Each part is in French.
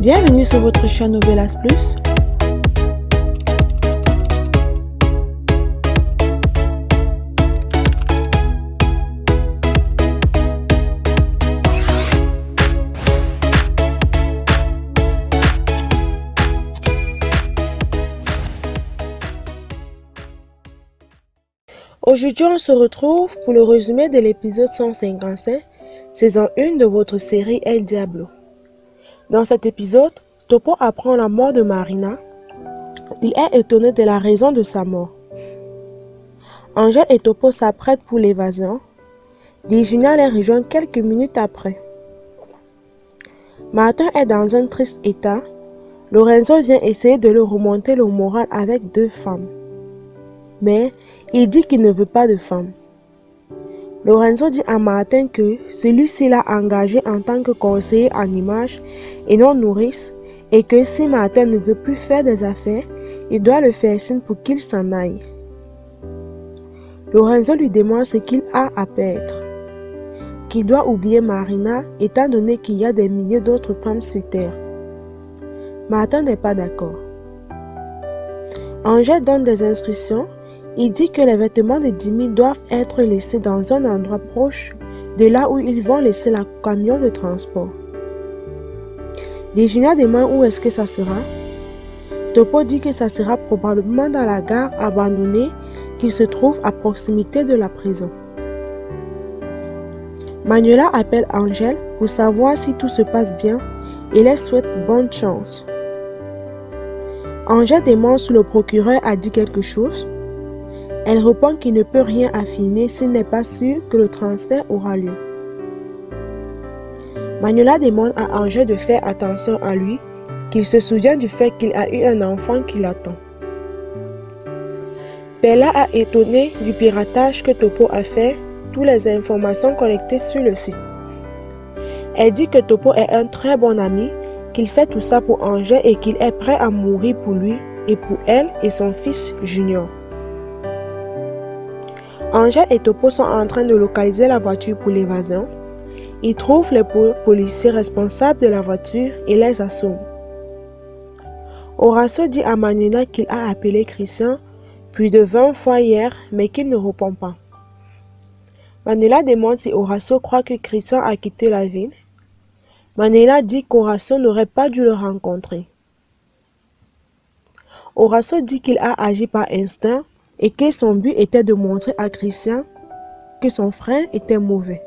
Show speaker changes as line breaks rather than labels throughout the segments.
Bienvenue sur votre chaîne Novelas Plus. Aujourd'hui, on se retrouve pour le résumé de l'épisode 155, saison 1 de votre série El Diablo. Dans cet épisode, Topo apprend la mort de Marina. Il est étonné de la raison de sa mort. Angel et Topo s'apprêtent pour l'évasion. Virginia les rejoint quelques minutes après. Martin est dans un triste état. Lorenzo vient essayer de lui remonter le moral avec 2 femmes. Mais il dit qu'il ne veut pas de femmes. Lorenzo dit à Martin que celui-ci l'a engagé en tant que conseiller en images et non nourrice, et que si Martin ne veut plus faire des affaires, il doit le faire signe pour qu'il s'en aille. Lorenzo lui demande ce qu'il a à perdre, qu'il doit oublier Marina étant donné qu'il y a des milliers d'autres femmes sur terre. Martin n'est pas d'accord. Angel donne des instructions. Il dit que les vêtements de Jimmy doivent être laissés dans un endroit proche de là où ils vont laisser le camion de transport. Virginia demande où est-ce que ça sera. Topo dit que ça sera probablement dans la gare abandonnée qui se trouve à proximité de la prison. Manuela appelle Angel pour savoir si tout se passe bien et leur souhaite bonne chance. Angel demande si le procureur a dit quelque chose. Elle répond qu'il ne peut rien affirmer s'il n'est pas sûr que le transfert aura lieu. Manuela demande à Angel de faire attention à lui, qu'il se souvient du fait qu'il a eu un enfant qui l'attend. Bella a étonné du piratage que Topo a fait, toutes les informations collectées sur le site. Elle dit que Topo est un très bon ami, qu'il fait tout ça pour Angel et qu'il est prêt à mourir pour lui et pour elle et son fils Junior. Angel et Topo sont en train de localiser la voiture pour l'évasion. Ils trouvent les policiers responsables de la voiture et les assomment. Horacio dit à Manuela qu'il a appelé Christian plus de 20 fois hier, mais qu'il ne répond pas. Manuela demande si Horacio croit que Christian a quitté la ville. Manuela dit qu'Horacio n'aurait pas dû le rencontrer. Horacio dit qu'il a agi par instinct et que son but était de montrer à Christian que son frère était mauvais.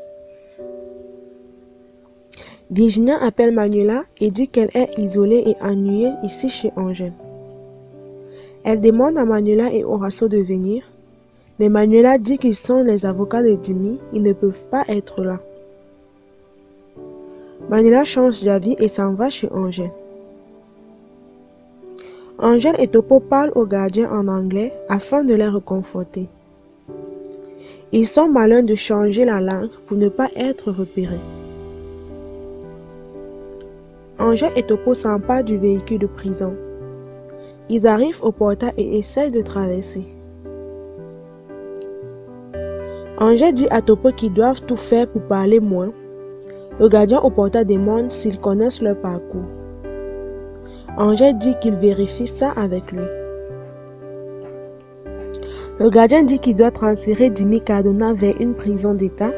Virginia appelle Manuela et dit qu'elle est isolée et ennuyée ici chez Angel. Elle demande à Manuela et Horacio de venir, mais Manuela dit qu'ils sont les avocats de Jimmy, ils ne peuvent pas être là. Manuela change d'avis et s'en va chez Angel. Angel et Topo parlent aux gardiens en anglais afin de les réconforter. Ils sont malins de changer la langue pour ne pas être repérés. Angel et Topo s'emparent du véhicule de prison. Ils arrivent au portail et essayent de traverser. Angel dit à Topo qu'ils doivent tout faire pour parler moins. Le gardien au portail demande s'ils connaissent leur parcours. Angel dit qu'il vérifie ça avec lui. Le gardien dit qu'il doit transférer Jimmy Cardona vers une prison d'État.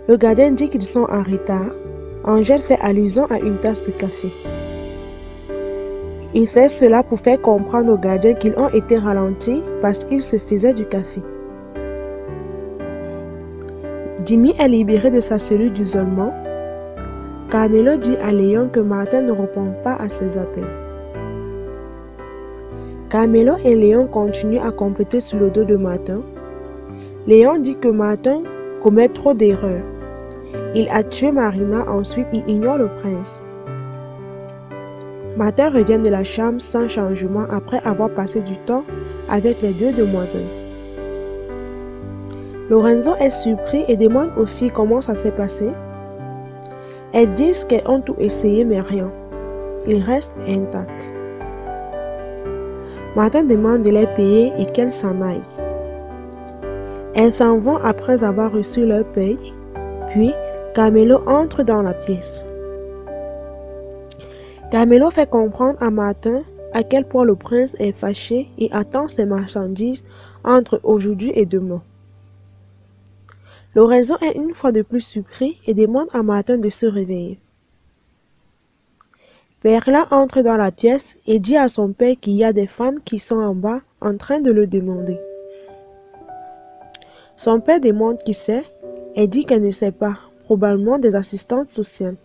Le gardien dit qu'ils sont en retard. Angel fait allusion à une tasse de café. Il fait cela pour faire comprendre aux gardiens qu'ils ont été ralentis parce qu'ils se faisaient du café. Jimmy est libéré de sa cellule d'isolement. Carmelo dit à Léon que Martin ne répond pas à ses appels. Carmelo et Léon continuent à comploter sur le dos de Martin. Léon dit que Martin commet trop d'erreurs. Il a tué Marina, ensuite il ignore le prince. Martin revient de la chambre sans changement après avoir passé du temps avec les 2 demoiselles. Lorenzo est surpris et demande aux filles comment ça s'est passé. Elles disent qu'elles ont tout essayé mais rien. Ils restent intacts. Martin demande de les payer et qu'elles s'en aillent. Elles s'en vont après avoir reçu leur paye, puis Carmelo entre dans la pièce. Camilo fait comprendre à Martin à quel point le prince est fâché et attend ses marchandises entre aujourd'hui et demain. Lorenzo est une fois de plus surpris et demande à Martin de se réveiller. Perla entre dans la pièce et dit à son père qu'il y a des femmes qui sont en bas en train de le demander. Son père demande qui c'est et dit qu'elle ne sait pas, probablement des assistantes sociales.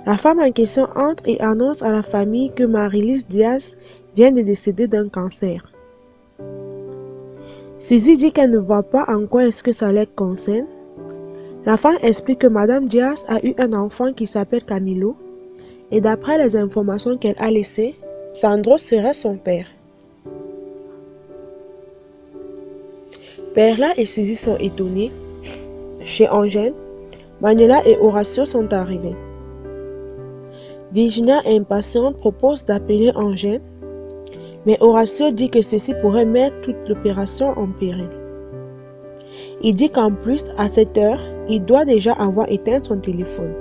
La femme en question entre et annonce à la famille que Marie-Lise Diaz vient de décéder d'un cancer. Suzy dit qu'elle ne voit pas en quoi est-ce que ça les concerne. La femme explique que Madame Diaz a eu un enfant qui s'appelle Camilo et d'après les informations qu'elle a laissées, Sandro serait son père. Perla et Suzy sont étonnés. Chez Angèle, Manuela et Horacio sont arrivés. Virginia, impatiente, propose d'appeler Angèle, mais Horacio dit que ceci pourrait mettre toute l'opération en péril. Il dit qu'en plus, à cette heure, il doit déjà avoir éteint son téléphone.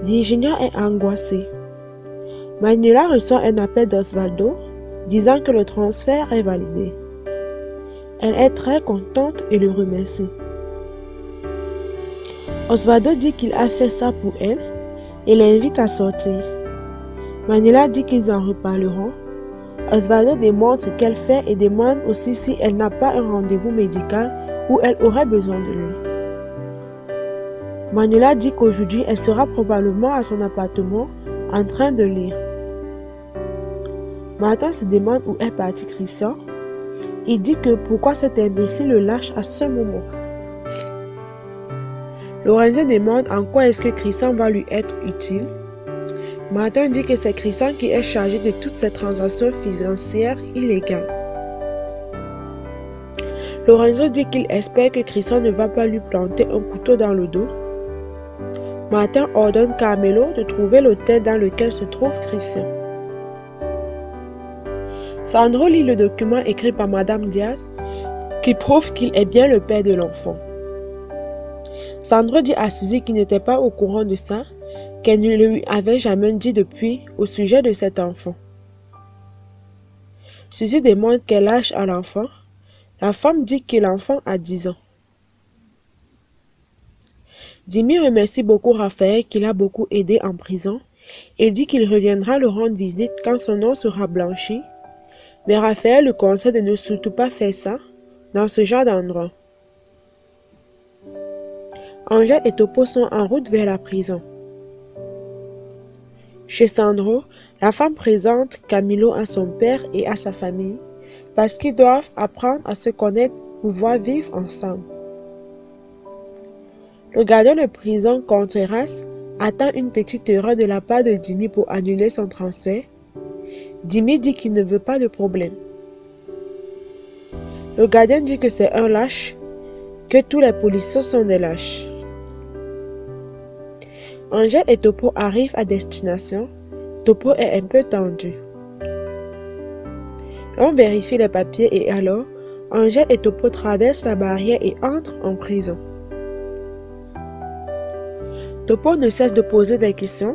Virginia est angoissée. Manuela reçoit un appel d'Osvaldo disant que le transfert est validé. Elle est très contente et le remercie. Osvaldo dit qu'il a fait ça pour elle et l'invite à sortir. Manuela dit qu'ils en reparleront. Osvaldo demande ce qu'elle fait et demande aussi si elle n'a pas un rendez-vous médical où elle aurait besoin de lui. Manuela dit qu'aujourd'hui elle sera probablement à son appartement en train de lire. Martin se demande où est parti Christian. Il dit que pourquoi cet imbécile le lâche à ce moment. Lorenzo demande en quoi est-ce que Christian va lui être utile. Martin dit que c'est Christian qui est chargé de toutes ces transactions financières illégales. Lorenzo dit qu'il espère que Christian ne va pas lui planter un couteau dans le dos. Martin ordonne Carmelo de trouver l'hôtel dans lequel se trouve Christian. Sandro lit le document écrit par Madame Diaz qui prouve qu'il est bien le père de l'enfant. Sandro dit à Suzy qu'il n'était pas au courant de ça, qu'elle ne lui avait jamais dit depuis au sujet de cet enfant. Suzy demande quel âge a l'enfant. La femme dit que l'enfant a 10 ans. Dimi remercie beaucoup Raphaël qui l'a beaucoup aidé en prison et dit qu'il reviendra le rendre visite quand son nom sera blanchi. Mais Raphaël lui conseille de ne surtout pas faire ça dans ce genre d'endroit. Angèle et Topo sont en route vers la prison. Chez Sandro, la femme présente Camilo à son père et à sa famille parce qu'ils doivent apprendre à se connaître pour pouvoir vivre ensemble. Le gardien de prison Contreras attend une petite erreur de la part de Dimi pour annuler son transfert. Dimi dit qu'il ne veut pas de problème. Le gardien dit que c'est un lâche, que tous les policiers sont des lâches. Angèle et Topo arrivent à destination. Topo est un peu tendu. On vérifie les papiers et alors, Angèle et Topo traversent la barrière et entrent en prison. Topo ne cesse de poser des questions.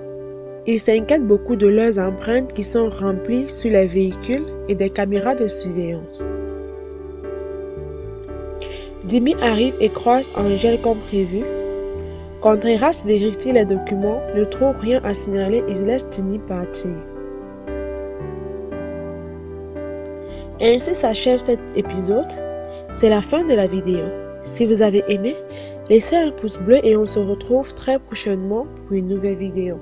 Il s'inquiète beaucoup de leurs empreintes qui sont remplies sur les véhicules et des caméras de surveillance. Dimi arrive et croise Angèle comme prévu. Contreras vérifie les documents, ne trouve rien à signaler et laisse Dimi partir. Ainsi s'achève cet épisode. C'est la fin de la vidéo. Si vous avez aimé, laissez un pouce bleu et on se retrouve très prochainement pour une nouvelle vidéo.